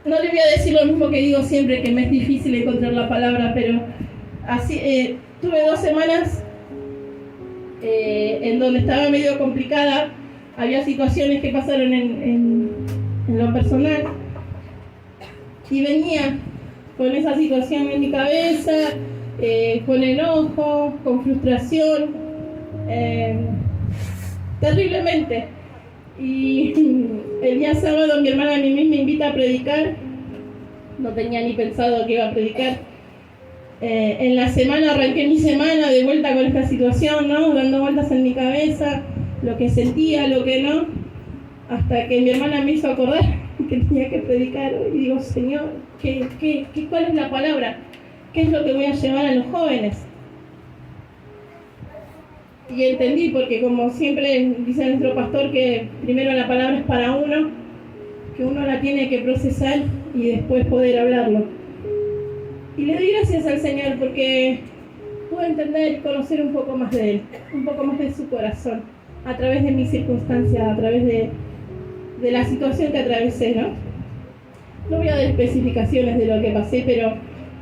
no le voy a decir lo mismo que digo siempre, que me es difícil encontrar la palabra, pero así tuve 2 semanas en donde estaba medio complicada. Había situaciones que pasaron en lo personal y venía con esa situación en mi cabeza, con enojo, con frustración, terriblemente. Y el día sábado mi hermana Mimi me invita a predicar. No tenía ni pensado que iba a predicar. En la semana arranqué mi semana de vuelta con esta situación, ¿no? Dando vueltas en mi cabeza, lo que sentía, lo que no, hasta que mi hermana me hizo acordar que tenía que predicar. Y digo, Señor, ¿cuál es la palabra? ¿Qué es lo que voy a llevar a los jóvenes? Y entendí, porque como siempre dice nuestro pastor, que primero la palabra es para uno, que uno la tiene que procesar y después poder hablarlo. Y le doy gracias al Señor porque pude entender y conocer un poco más de Él, un poco más de su corazón, a través de mis circunstancias, a través de la situación que atravesé, ¿no? No voy a dar especificaciones de lo que pasé, pero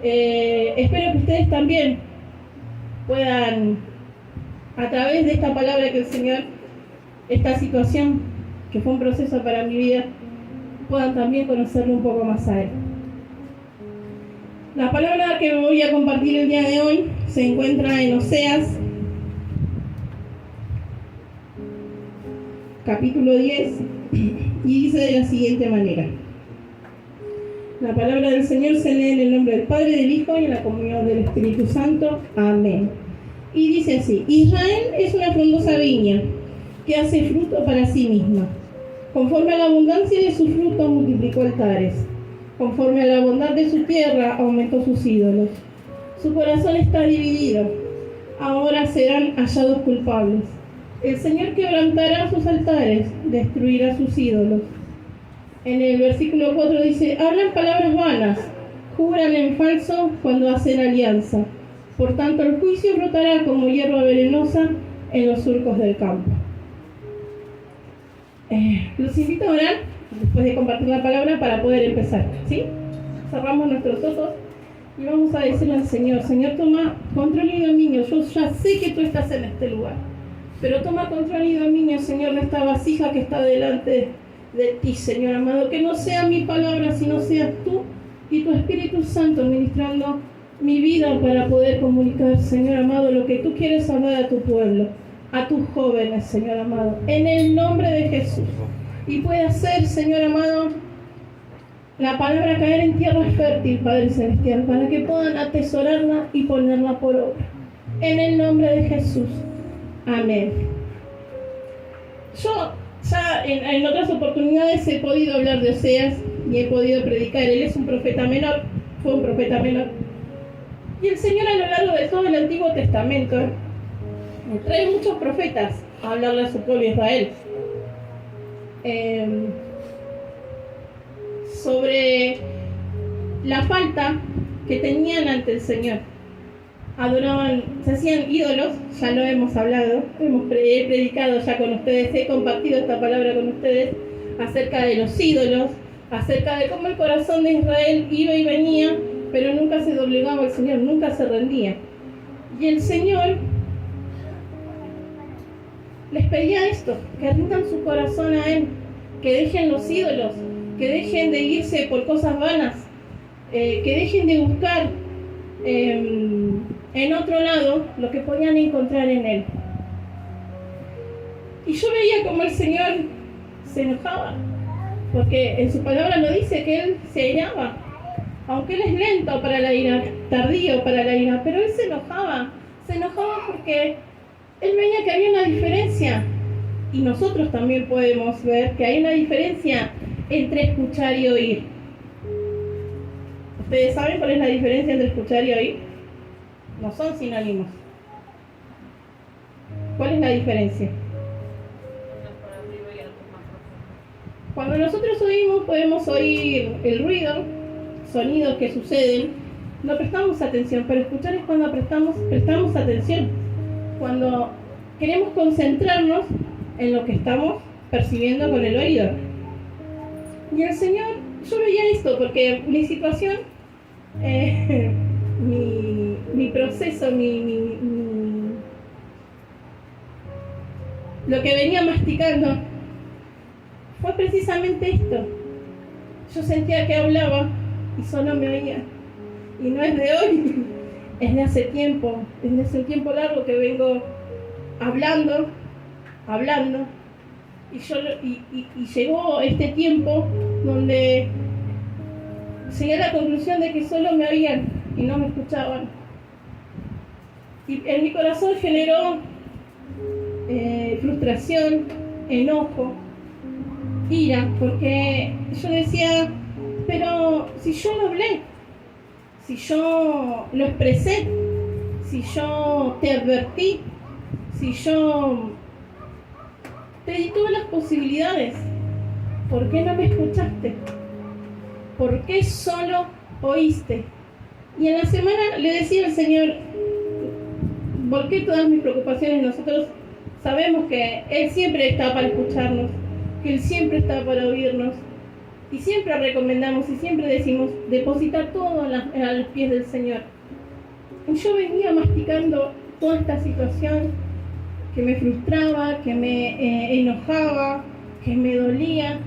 espero que ustedes también puedan, a través de esta palabra que el Señor, esta situación, que fue un proceso para mi vida, puedan también conocerlo un poco más a Él. La palabra que voy a compartir el día de hoy se encuentra en Oseas, capítulo 10, y dice de la siguiente manera. La palabra del Señor se lee en el nombre del Padre, del Hijo y en la comunión del Espíritu Santo. Amén. Y dice así: Israel es una frondosa viña que hace fruto para sí misma. Conforme a la abundancia de su fruto multiplicó altares. Conforme a la bondad de su tierra aumentó sus ídolos. Su corazón está dividido. Ahora serán hallados culpables. El Señor quebrantará sus altares, destruirá sus ídolos. En el versículo 4 dice: hablan palabras vanas, juran en falso cuando hacen alianza. Por tanto, el juicio brotará como hierba venenosa en los surcos del campo. Los invito a orar después de compartir la palabra para poder empezar, ¿sí? Cerramos nuestros ojos y vamos a decirle al Señor: Señor, toma control y dominio. Yo ya sé que tú estás en este lugar, pero toma control y dominio, Señor, de esta vasija que está delante de ti, Señor amado. Que no sea mi palabra, sino seas tú y tu Espíritu Santo ministrando mi vida para poder comunicar, Señor amado, lo que tú quieres hablar a tu pueblo, a tus jóvenes, Señor amado, en el nombre de Jesús. Y pueda ser, Señor amado, la palabra caer en tierra fértil, Padre Celestial, para que puedan atesorarla y ponerla por obra. En el nombre de Jesús. Amén. Yo ya en otras oportunidades he podido hablar de Oseas y he podido predicar. Él es un profeta menor, fue un profeta menor. Y el Señor, a lo largo de todo el Antiguo Testamento, trae muchos profetas a hablarle a su pueblo Israel sobre la falta que tenían ante el Señor. Adoraban, se hacían ídolos, ya lo hemos hablado, he predicado ya con ustedes, he compartido esta palabra con ustedes acerca de los ídolos, acerca de cómo el corazón de Israel iba y venía, pero nunca se doblegaba al Señor, nunca se rendía. Y el Señor les pedía esto, que rindan su corazón a Él, que dejen los ídolos, que dejen de irse por cosas vanas, que dejen de buscar en otro lado lo que podían encontrar en Él. Y yo veía como el Señor se enojaba, porque en su palabra lo dice que Él se airaba, aunque Él es lento para la ira, tardío para la ira, pero Él se enojaba porque Él veía que había una diferencia, y nosotros también podemos ver que hay una diferencia entre escuchar y oír. ¿Ustedes saben cuál es la diferencia entre escuchar y oír? No son sinónimos. ¿Cuál es la diferencia? Cuando nosotros oímos, podemos oír el ruido, sonidos que suceden, no prestamos atención, pero escuchar es cuando prestamos atención, cuando queremos concentrarnos en lo que estamos percibiendo con el oído. Y el Señor yo veía esto porque mi situación, mi proceso, lo que venía masticando fue precisamente esto. Yo sentía que hablaba y solo me oía. Y no es de hoy, es de hace tiempo, es de hace un tiempo largo que vengo hablando, y llegó este tiempo donde llegué a la conclusión de que solo me oían y no me escuchaban. Y en mi corazón generó frustración, enojo, ira, porque yo decía, pero si yo lo hablé, si yo lo expresé, si yo te advertí, si yo te di todas las posibilidades, ¿por qué no me escuchaste? ¿Por qué solo oíste? Y en la semana le decía al Señor, volqué todas mis preocupaciones. Nosotros sabemos que Él siempre está para escucharnos, que Él siempre está para oírnos, y siempre recomendamos y siempre decimos depositar todo a los pies del Señor. Y yo venía masticando toda esta situación que me frustraba, que me enojaba, que me dolía,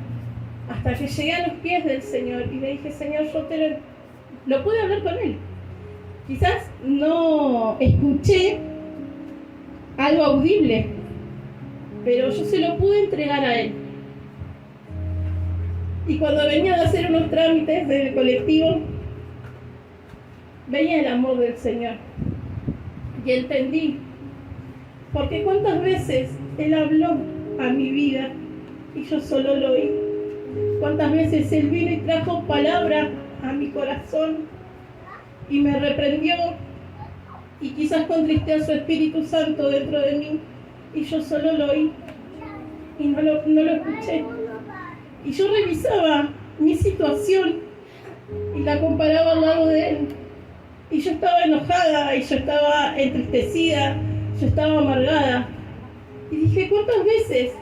hasta que llegué a los pies del Señor y le dije, Señor, yo lo pude hablar con Él. Quizás no escuché algo audible, pero yo se lo pude entregar a Él. Y cuando venía de hacer unos trámites del colectivo, veía el amor del Señor y entendí. Porque cuántas veces Él habló a mi vida y yo solo lo oí. Cuántas veces Él vino y trajo palabra a mi corazón y me reprendió y quizás contristé a su Espíritu Santo dentro de mí y yo solo lo oí y no lo escuché. Y yo revisaba mi situación y la comparaba al lado de Él. Y yo estaba enojada y yo estaba entristecida, yo estaba amargada. Y dije, ¿cuántas veces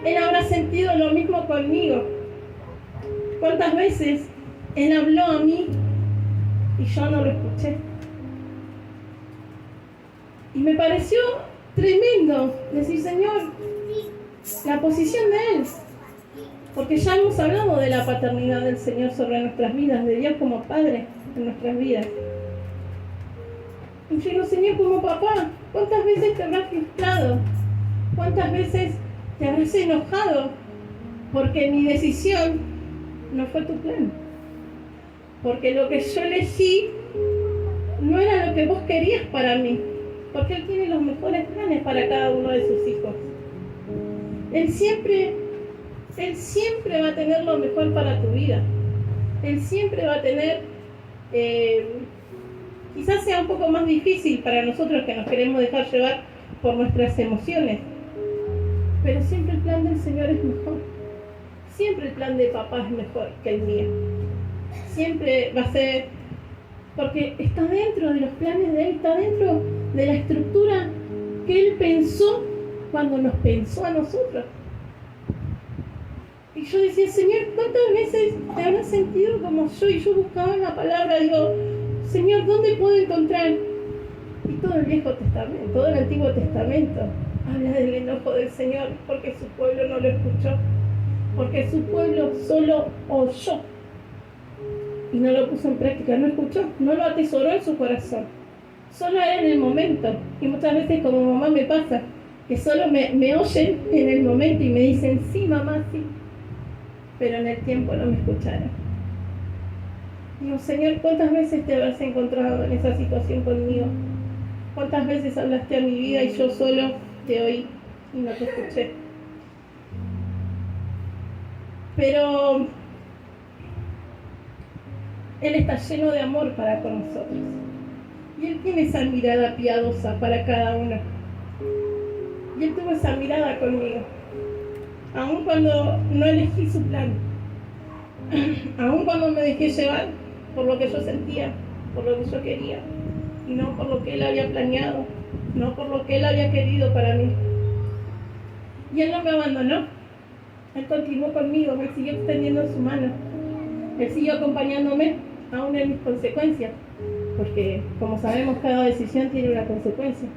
Él habrá sentido lo mismo conmigo? ¿Cuántas veces Él habló a mí y yo no lo escuché? Y me pareció tremendo decir, Señor, la posición de Él. Porque ya hemos hablado de la paternidad del Señor sobre nuestras vidas, de Dios como Padre en nuestras vidas. Y yo digo, Señor, como papá, ¿cuántas veces te habrás frustrado? ¿Cuántas veces te habrás enojado? Porque mi decisión no fue tu plan. Porque lo que yo elegí no era lo que vos querías para mí. Porque Él tiene los mejores planes para cada uno de sus hijos. Él siempre va a tener lo mejor para tu vida. Él siempre va a tener, quizás sea un poco más difícil para nosotros que nos queremos dejar llevar por nuestras emociones, pero siempre el plan del Señor es mejor. Siempre el plan de papá es mejor que el mío. Siempre va a ser, porque está dentro de los planes de Él, está dentro de la estructura que Él pensó cuando nos pensó a nosotros. Y yo decía, Señor, ¿cuántas veces te habrás sentido como yo? Y yo buscaba en la palabra, digo, Señor, ¿dónde puedo encontrar? Y todo el Viejo Testamento, todo el Antiguo Testamento habla del enojo del Señor porque su pueblo no lo escuchó, porque su pueblo solo oyó y no lo puso en práctica, no escuchó, no lo atesoró en su corazón, solo era en el momento. Y muchas veces como mamá me pasa que solo me oyen en el momento y me dicen, sí mamá, sí, pero en el tiempo no me escucharon. Digo, Señor, ¿cuántas veces te habrás encontrado en esa situación conmigo? ¿Cuántas veces hablaste a mi vida y yo solo te oí y no te escuché? Pero Él está lleno de amor para con nosotros. Y Él tiene esa mirada piadosa para cada uno. Y Él tuvo esa mirada conmigo. Aun cuando no elegí su plan. Aun cuando me dejé llevar por lo que yo sentía, por lo que yo quería. Y no por lo que Él había planeado. No por lo que Él había querido para mí. Y Él no me abandonó. Él continuó conmigo, me siguió extendiendo su mano. Él siguió acompañándome aún en mis consecuencias, porque como sabemos cada decisión tiene una consecuencia,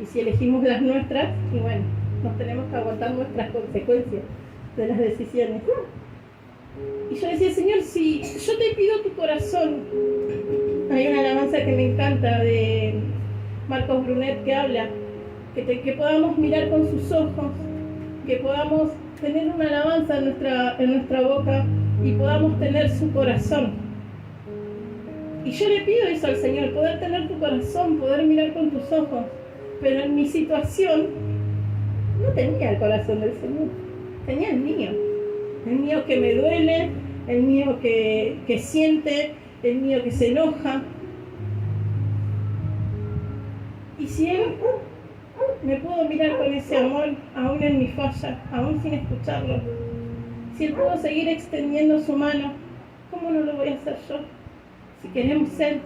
y si elegimos las nuestras, y bueno, nos tenemos que aguantar nuestras consecuencias de las decisiones. Y yo decía, Señor, si yo te pido tu corazón, hay una alabanza que me encanta de Marcos Brunet que habla, que podamos mirar con sus ojos, que podamos tener una alabanza en nuestra boca y podamos tener su corazón. Y yo le pido eso al Señor, poder tener tu corazón, poder mirar con tus ojos, pero en mi situación no tenía el corazón del Señor, tenía el mío que me duele, el mío que siente, el mío que se enoja. Y si Él me pudo mirar con ese amor, aún en mi falla, aún sin escucharlo, si Él pudo seguir extendiendo su mano, ¿cómo no lo voy a hacer yo? Si queremos ser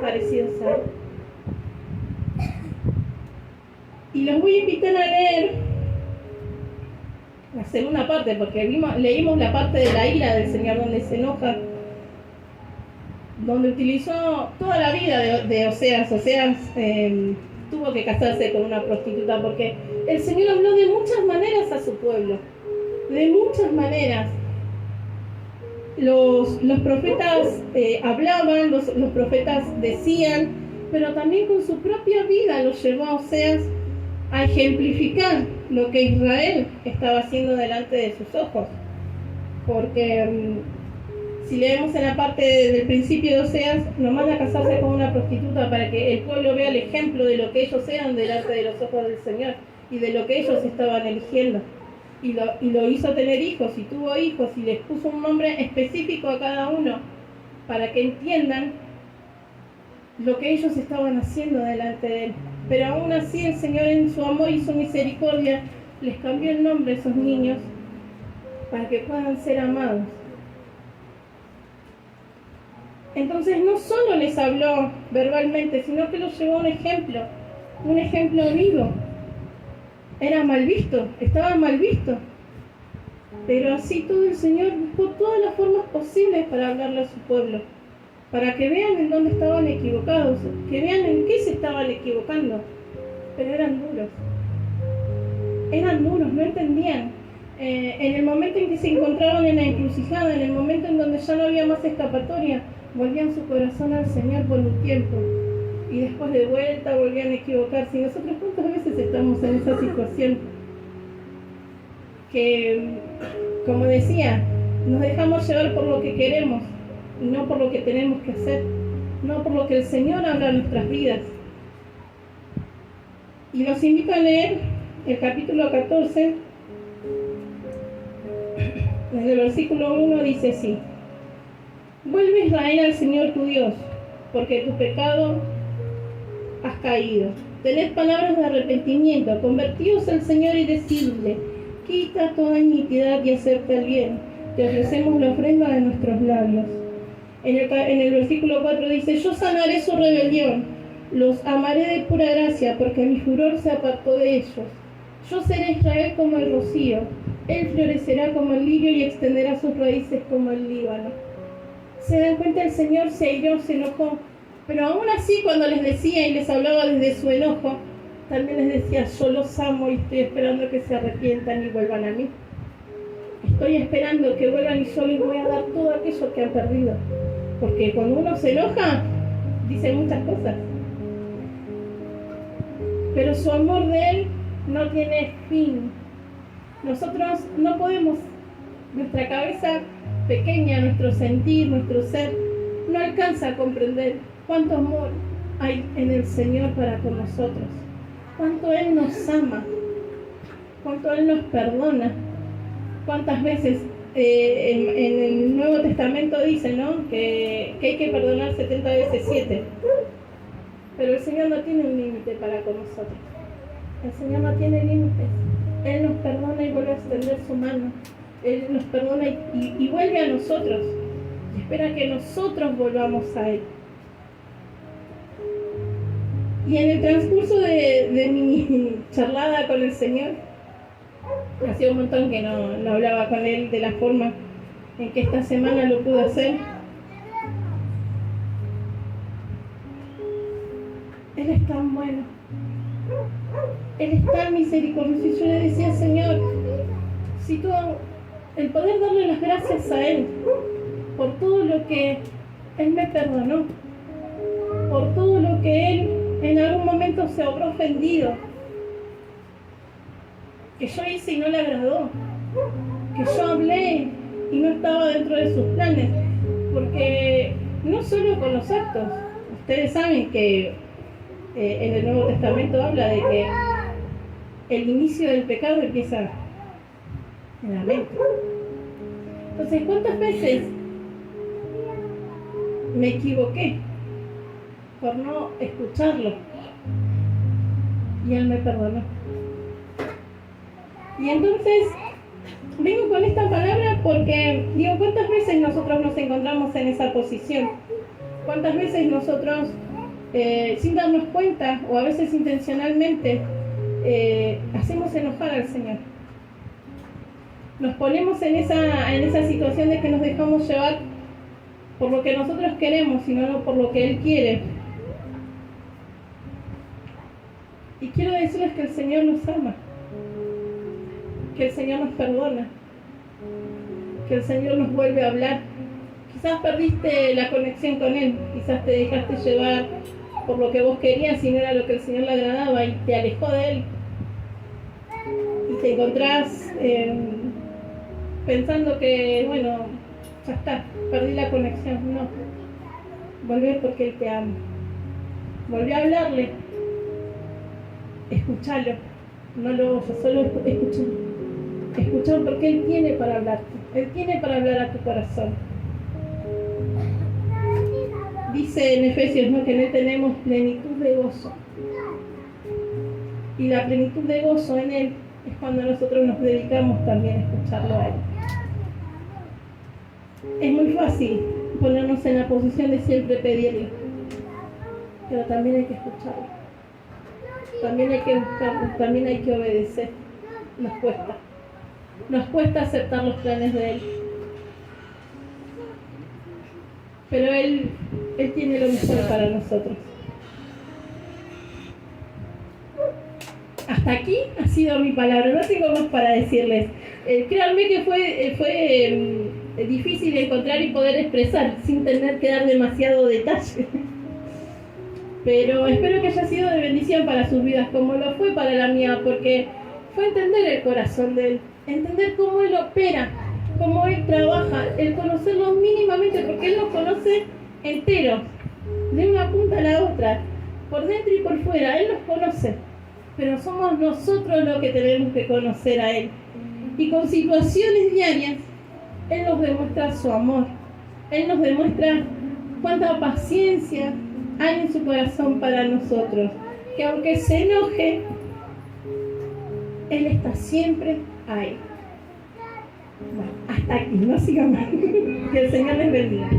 parecidos a Él. Y los voy a invitar a leer la segunda parte, porque leímos la parte de la ira del Señor donde se enoja, donde utilizó toda la vida de Oseas. Oseas tuvo que casarse con una prostituta porque el Señor habló de muchas maneras a su pueblo, de muchas maneras. Los profetas hablaban, los profetas decían, pero también con su propia vida los llevó a Oseas a ejemplificar lo que Israel estaba haciendo delante de sus ojos. Porque si leemos en la parte del principio de Oseas, nos manda a casarse con una prostituta para que el pueblo vea el ejemplo de lo que ellos eran delante de los ojos del Señor y de lo que ellos estaban eligiendo. Y lo hizo tener hijos, y tuvo hijos, y les puso un nombre específico a cada uno para que entiendan lo que ellos estaban haciendo delante de Él. Pero aún así el Señor en su amor y su misericordia les cambió el nombre a esos niños para que puedan ser amados. Entonces no solo les habló verbalmente, sino que los llevó a un ejemplo vivo. Era mal visto, estaba mal visto. Pero así todo el Señor buscó todas las formas posibles para hablarle a su pueblo, para que vean en dónde estaban equivocados, que vean en qué se estaban equivocando. Pero eran duros, no entendían. En el momento en que se encontraban en la encrucijada, en el momento en donde ya no había más escapatoria, volvían su corazón al Señor por un tiempo y después de vuelta volvían a equivocarse. Y nosotros cuántas veces estamos en esa situación que, como decía, nos dejamos llevar por lo que queremos y no por lo que tenemos que hacer, no por lo que el Señor habla en nuestras vidas. Y los invito a leer el capítulo 14, desde el versículo 1 dice así: Vuelve Israel al Señor tu Dios, porque tu pecado has caído. Tened palabras de arrepentimiento, convertíos al Señor y decidle: quita toda iniquidad y acepta el bien. Te ofrecemos la ofrenda de nuestros labios. En el versículo 4 dice: yo sanaré su rebelión, los amaré de pura gracia, porque mi furor se apartó de ellos. Yo seré Israel como el rocío, él florecerá como el lirio y extenderá sus raíces como el Líbano. Se dan cuenta, el Señor se airó, se enojó, pero aún así cuando les decía y les hablaba desde su enojo, también les decía: yo los amo y estoy esperando que se arrepientan y vuelvan a mí. Estoy esperando que vuelvan y yo les voy a dar todo aquello que han perdido. Porque cuando uno se enoja, dice muchas cosas. Pero su amor de Él no tiene fin. Nosotros no podemos, nuestra cabeza pequeña, nuestro sentir, nuestro ser, no alcanza a comprender cuánto amor hay en el Señor para con nosotros, cuánto Él nos ama, cuánto Él nos perdona. Cuántas veces en el Nuevo Testamento dice, ¿no?, que hay que perdonar 70 veces 7. Pero el Señor no tiene un límite para con nosotros. El Señor no tiene límites. Él nos perdona y vuelve a extender su mano. Él nos perdona y vuelve a nosotros. Y espera que nosotros volvamos a Él. Y en el transcurso de mi charlada con el Señor, hacía un montón que no hablaba con Él de la forma en que esta semana lo pude hacer. Él es tan bueno. Él es tan misericordioso. Y yo le decía, Señor, si tú, el poder darle las gracias a Él por todo lo que Él me perdonó, por todo lo que Él en algún momento se habrá ofendido, que yo hice y no le agradó, que yo hablé y no estaba dentro de sus planes, porque no solo con los actos, ustedes saben que en el Nuevo Testamento habla de que el inicio del pecado empieza en la mente. Entonces, ¿cuántas veces me equivoqué por no escucharlo? Y Él me perdonó. Y entonces vengo con esta palabra porque digo, ¿cuántas veces nosotros nos encontramos en esa posición? ¿Cuántas veces nosotros sin darnos cuenta o a veces intencionalmente hacemos enojar al Señor? Nos ponemos en esa situación de que nos dejamos llevar por lo que nosotros queremos y no por lo que Él quiere. Y quiero decirles que el Señor nos ama, que el Señor nos perdona, que el Señor nos vuelve a hablar. Quizás perdiste la conexión con Él, quizás te dejaste llevar por lo que vos querías y no era lo que el Señor le agradaba y te alejó de Él. Y te encontrás pensando que, bueno, ya está, perdí la conexión. No, volvé porque Él te ama. Volví a hablarle. Escuchalo, no lo oyas, solo escuchalo. Escuchalo porque Él tiene para hablarte. Él tiene para hablar a tu corazón. Dice en Efesios, ¿no?, que en Él tenemos plenitud de gozo. Y la plenitud de gozo en Él es cuando nosotros nos dedicamos también a escucharlo a Él. Es muy fácil ponernos en la posición de siempre pedirle, pero también hay que escucharlo. También hay que buscarlo, también hay que obedecer. Nos cuesta aceptar los planes de Él. Pero Él tiene lo mejor para nosotros. Hasta aquí ha sido mi palabra, no tengo más para decirles. Créanme que fue difícil encontrar y poder expresar sin tener que dar demasiado detalle. Pero espero que haya sido de bendición para sus vidas, como lo fue para la mía, porque fue entender el corazón de Él, entender cómo Él opera, cómo Él trabaja, el conocerlo mínimamente, porque Él nos conoce enteros, de una punta a la otra, por dentro y por fuera. Él nos conoce, pero somos nosotros los que tenemos que conocer a Él. Y con situaciones diarias, Él nos demuestra su amor, Él nos demuestra cuánta paciencia hay en su corazón para nosotros, que aunque se enoje, Él está siempre ahí. Bueno, hasta aquí, no sigamos. Que el Señor les bendiga.